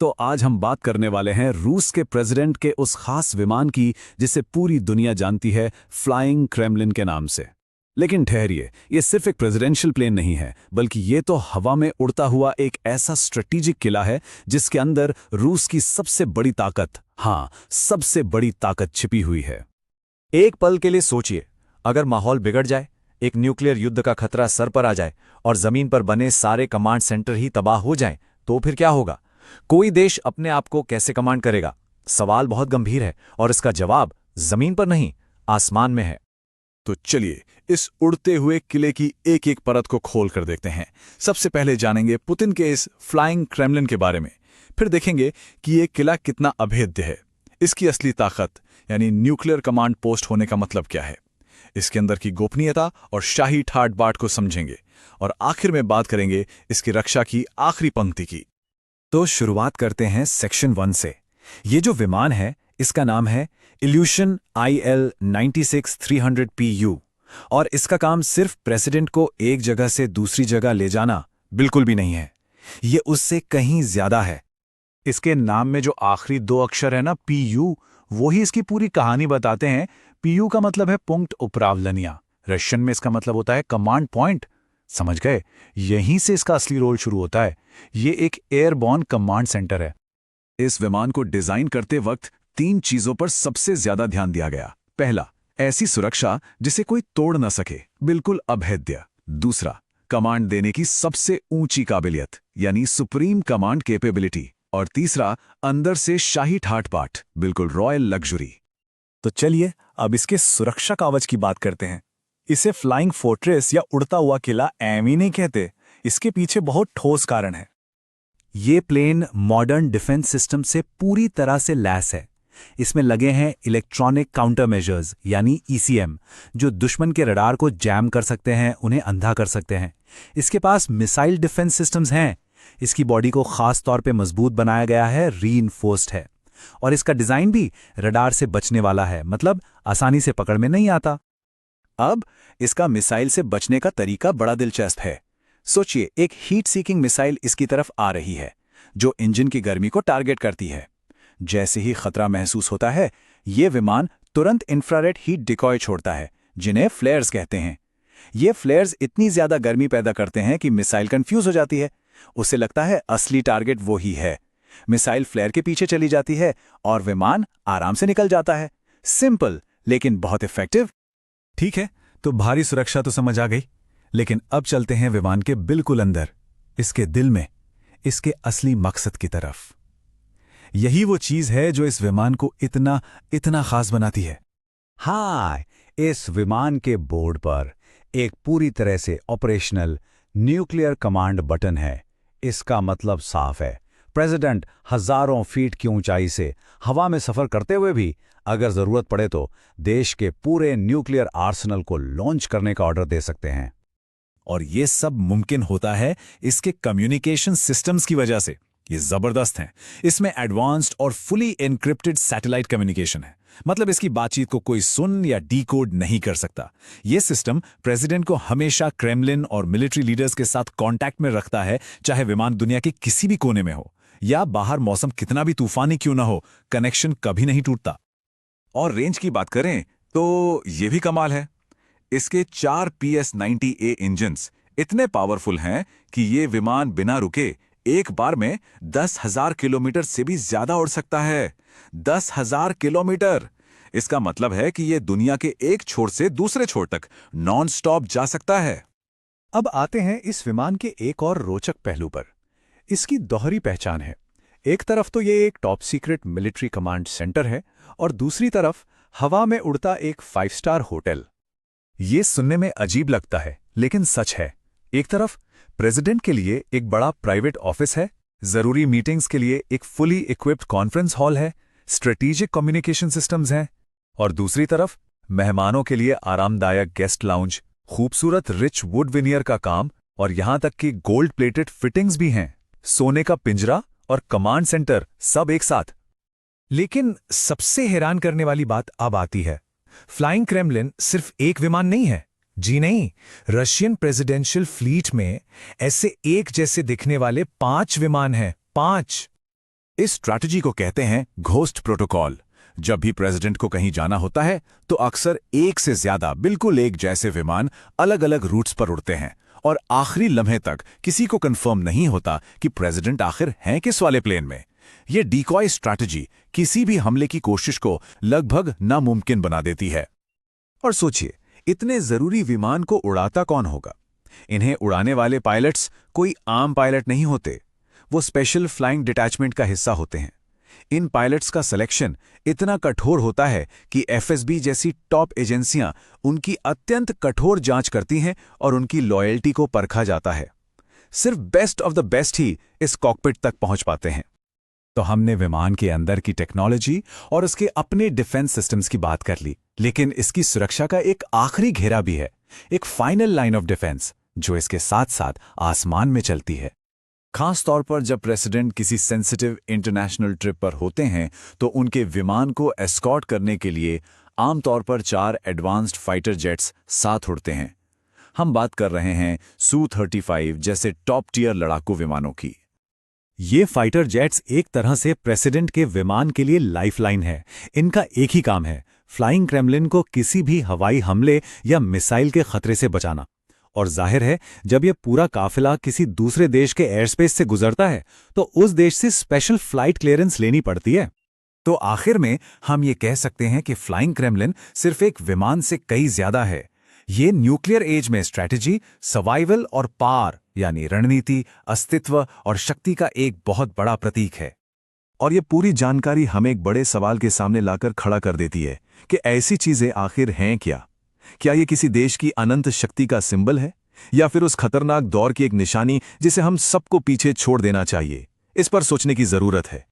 तो आज हम बात करने वाले हैं रूस के प्रेसिडेंट के उस खास विमान की जिसे पूरी दुनिया जानती है फ्लाइंग क्रेमलिन के नाम से। लेकिन ठहरिए, ये सिर्फ एक प्रेसिडेंशियल प्लेन नहीं है, बल्कि ये तो हवा में उड़ता हुआ एक ऐसा स्ट्रेटेजिक किला है जिसके अंदर रूस की सबसे बड़ी ताकत, हाँ, सबसे बड़ी ताकत छिपी हुई है। एक पल के लिए सोचिए, अगर माहौल बिगड़ जाए, एक न्यूक्लियर युद्ध का खतरा सर पर आ जाए और जमीन पर बने सारे कमांड सेंटर ही तबाह हो जाएं, तो फिर क्या होगा? कोई देश अपने आप को कैसे कमांड करेगा? सवाल बहुत गंभीर है और इसका जवाब जमीन पर नहीं, आसमान में है। तो चलिए इस उड़ते हुए किले की एक एक परत को खोल कर देखते हैं। सबसे पहले जानेंगे पुतिन के इस फ्लाइंग क्रेमलिन के बारे में। फिर देखेंगे कि ये किला कितना अभेद्य है, इसकी असली ताकत यानी न्यूक्लियर कमांड पोस्ट होने का मतलब क्या है, इसके अंदर की गोपनीयता और शाही ठाट बाट को समझेंगे, और आखिर में बात करेंगे इसकी रक्षा की आखिरी पंक्ति की। तो शुरुआत करते हैं सेक्शन 1 से। ये जो विमान है, इसका नाम है इल्यूशन IL-96-300PU और इसका काम सिर्फ प्रेसिडेंट को एक जगह से दूसरी जगह ले जाना बिल्कुल भी नहीं है। ये उससे कहीं ज्यादा है। इसके नाम में जो आखिरी 2 अक्षर है ना, PU, वो ही इसकी पूरी कहानी बताते हैं। PU का मतलब है पुंक्ट उप्रावलनिया। रशियन में इसका मतलब होता है कमांड पॉइंट। समझ गए? यहीं से इसका असली रोल शुरू होता है। ये एक एयरबॉर्न कमांड सेंटर है। इस विमान को डिजाइन करते वक्त 3 चीजों पर सबसे ज्यादा ध्यान दिया गया। पहला, ऐसी सुरक्षा जिसे कोई तोड़ न सके, बिल्कुल अभेद्य। दूसरा, कमांड देने की सबसे ऊंची काबिलियत यानी सुप्रीम कमांड कैपेबिलिटी। और तीसरा, अंदर से शाही ठाट बाट, बिल्कुल रॉयल लग्जरी। तो चलिए अब इसके सुरक्षा कवच की बात करते हैं। इसे फ्लाइंग फोर्ट्रेस या उड़ता हुआ किला एम ही नहीं कहते, इसके पीछे बहुत ठोस कारण है। ये प्लेन मॉडर्न डिफेंस सिस्टम से पूरी तरह से लैस है। इसमें लगे हैं इलेक्ट्रॉनिक काउंटर मेजर्स यानी ECM, जो दुश्मन के रडार को जैम कर सकते हैं, उन्हें अंधा कर सकते हैं। इसके पास मिसाइल डिफेंस सिस्टम्स हैं। इसकी बॉडी को खास तौर पे मजबूत बनाया गया है, रीइंफोर्स्ड है। और इसका डिजाइन भी रडार से बचने वाला है, मतलब आसानी से पकड़ में नहीं आता। अब इसका मिसाइल से बचने का तरीका बड़ा दिलचस्प है। सोचिए, एक हीट सीकिंग मिसाइल इसकी तरफ आ रही है जो इंजन की गर्मी को टारगेट करती है। जैसे ही खतरा महसूस होता है, ये विमान तुरंत इंफ्रारेड हीट डिकॉय छोड़ता है, जिन्हें फ्लेयर्स कहते हैं। ये फ्लेयर्स इतनी ज्यादा गर्मी पैदा करते हैं कि मिसाइल कंफ्यूज हो जाती है। उसे लगता है असली टारगेट वो ही है। मिसाइल फ्लेयर के पीछे चली जाती है और विमान आराम से निकल जाता है। सिंपल लेकिन बहुत इफेक्टिव। ठीक है, तो भारी सुरक्षा तो समझ आ गई, लेकिन अब चलते हैं विमान के बिल्कुल अंदर, इसके दिल में, इसके असली मकसद की तरफ। यही वो चीज है जो इस विमान को इतना इतना खास बनाती है। हाँ, इस विमान के बोर्ड पर एक पूरी तरह से ऑपरेशनल न्यूक्लियर कमांड बटन है। इसका मतलब साफ है, प्रेसिडेंट हजारों फीट की ऊंचाई से हवा में सफर करते हुए भी अगर जरूरत पड़े तो देश के पूरे न्यूक्लियर आर्सेनल को लॉन्च करने का ऑर्डर दे सकते हैं। और ये सब मुमकिन होता है इसके कम्युनिकेशन सिस्टम्स की वजह से। ये जबरदस्त हैं। इसमें एडवांस्ड और फुली एन्क्रिप्टेड सैटेलाइट कम्युनिकेशन है, मतलब इसकी बातचीत को कोई सुन या डीकोड नहीं कर सकता। ये सिस्टम प्रेसिडेंट को हमेशा क्रेमलिन और मिलिट्री लीडर्स के साथ कांटेक्ट में रखता है, चाहे विमान दुनिया के किसी भी कोने में हो या बाहर मौसम कितना भी तूफानी क्यों ना हो, कनेक्शन कभी नहीं टूटता। और रेंज की बात करें तो ये भी कमाल है। इसके 4 PS-90A इंजन्स इतने पावरफुल हैं कि ये विमान बिना रुके एक बार में 10,000 किलोमीटर से भी ज्यादा उड़ सकता है। 10,000 किलोमीटर! इसका मतलब है कि ये दुनिया के एक छोर से दूसरे छोर तक नॉन स्टॉप जा सकता है। अब आते हैं इस विमान के एक और रोचक पहलू पर। इसकी दोहरी पहचान है। एक तरफ तो ये एक top secret military command centre है और दूसरी तरफ हवा में उड़ता एक 5 स्टार होटल। ये सुनने में अजीब लगता है, लेकिन सच है। एक तरफ प्रेसिडेंट के लिए एक बड़ा प्राइवेट ऑफिस है, जरूरी मीटिंग्स के लिए एक फुली इक्विप्ड कॉन्फ्रेंस हॉल है, स्ट्रेटेजिक कम्युनिकेशन सिस्टम्स हैं, और दूसरी तरफ मेहमानों के लिए आरामदायक गेस्ट लाउंज, खूबसूरत रिच वुड विनियर का काम और यहां तक कि गोल्ड प्लेटेड फिटिंग्स भी हैं। सोने का पिंजरा और कमांड सेंटर सब एक साथ। लेकिन सबसे हैरान करने वाली बात अब आती है। फ्लाइंग क्रेमलिन सिर्फ एक विमान नहीं है। जी नहीं, रशियन प्रेसिडेंशियल फ्लीट में ऐसे एक जैसे दिखने वाले 5 विमान हैं। 5। इस स्ट्रैटेजी को कहते हैं घोस्ट प्रोटोकॉल। जब भी प्रेसिडेंट को कहीं जाना होता है तो अक्सर एक से ज्यादा बिल्कुल एक जैसे विमान अलग अलग रूट्स पर उड़ते हैं और आखिरी लम्हे तक किसी को कंफर्म नहीं होता कि प्रेसिडेंट आखिर हैं किस वाले प्लेन में। यह डिकॉय स्ट्रैटेजी किसी भी हमले की कोशिश को लगभग नामुमकिन बना देती है। और सोचिए, इतने जरूरी विमान को उड़ाता कौन होगा? इन्हें उड़ाने वाले पायलट्स कोई आम पायलट नहीं होते, वो स्पेशल फ्लाइंग डिटैचमेंट का हिस्सा होते हैं। इन पायलट्स का सिलेक्शन इतना कठोर होता है कि एफएसबी जैसी टॉप एजेंसियां उनकी अत्यंत कठोर जांच करती हैं और उनकी लॉयल्टी को परखा जाता है। सिर्फ बेस्ट ऑफ द बेस्ट ही इस कॉकपिट तक पहुंच पाते हैं। तो हमने विमान के अंदर की टेक्नोलॉजी और उसके अपने डिफेंस सिस्टम्स की बात कर ली, लेकिन इसकी सुरक्षा का एक आखिरी घेरा भी है, एक फाइनल लाइन ऑफ डिफेंस जो इसके साथ साथ आसमान में चलती है। खास तौर पर जब प्रेसिडेंट किसी सेंसिटिव इंटरनेशनल ट्रिप पर होते हैं तो उनके विमान को एस्कॉर्ट करने के लिए आमतौर पर 4 एडवांस्ड फाइटर जेट्स साथ उड़ते हैं। हम बात कर रहे हैं Su-35 जैसे टॉप टियर लड़ाकू विमानों की। ये फाइटर जेट्स एक तरह से प्रेसिडेंट के विमान के लिए लाइफलाइन है। इनका एक ही काम है, फ्लाइंग क्रेमलिन को किसी भी हवाई हमले या मिसाइल के खतरे से बचाना। और जाहिर है, जब यह पूरा काफिला किसी दूसरे देश के एयर स्पेस से गुजरता है तो उस देश से स्पेशल फ्लाइट क्लियरेंस लेनी पड़ती है। तो आखिर में हम ये कह सकते हैं कि फ्लाइंग क्रेमलिन सिर्फ एक विमान से कई ज्यादा है। ये न्यूक्लियर एज में स्ट्रैटेजी, सर्वाइवल और पार यानी रणनीति, अस्तित्व और शक्ति का एक बहुत बड़ा प्रतीक है। और ये पूरी जानकारी हमें एक बड़े सवाल के सामने लाकर खड़ा कर देती है कि ऐसी चीजें आखिर हैं क्या? क्या ये किसी देश की अनंत शक्ति का सिंबल है या फिर उस खतरनाक दौर की एक निशानी जिसे हम सबको पीछे छोड़ देना चाहिए? इस पर सोचने की जरूरत है।